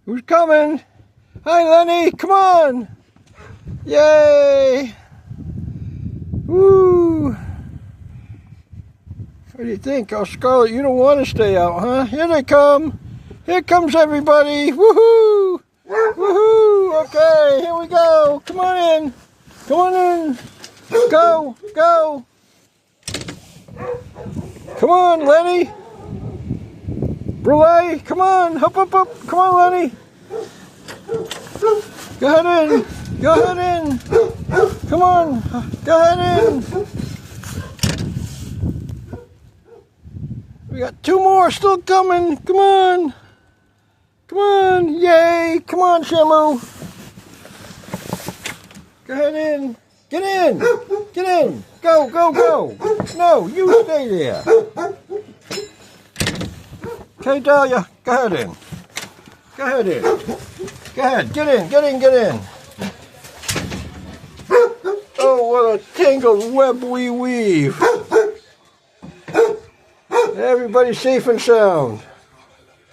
Who's coming? Hi, Lenny. Come on. Yay. Woo. What do you think? Oh, Scarlett, you don't want to stay out, huh? Here they come. Here comes everybody. Woohoo. Woohoo. Okay, here we go. Come on in. Come on in. Go. Go. Come on, Lenny. Brule, come on. Hop, up, up. Come on, Lenny. Go ahead in. Go ahead in. Come on. Go ahead in. We got two more still coming. Come on. Come on. Yay. Come on, Shamu. Go ahead in. Get in. Get in. Go, go, go. No, you stay there. Okay, Dahlia, go ahead in. Go ahead in. Go ahead. Get in. Get in. Get in. Oh, what a tangled web we weave. Everybody safe and sound.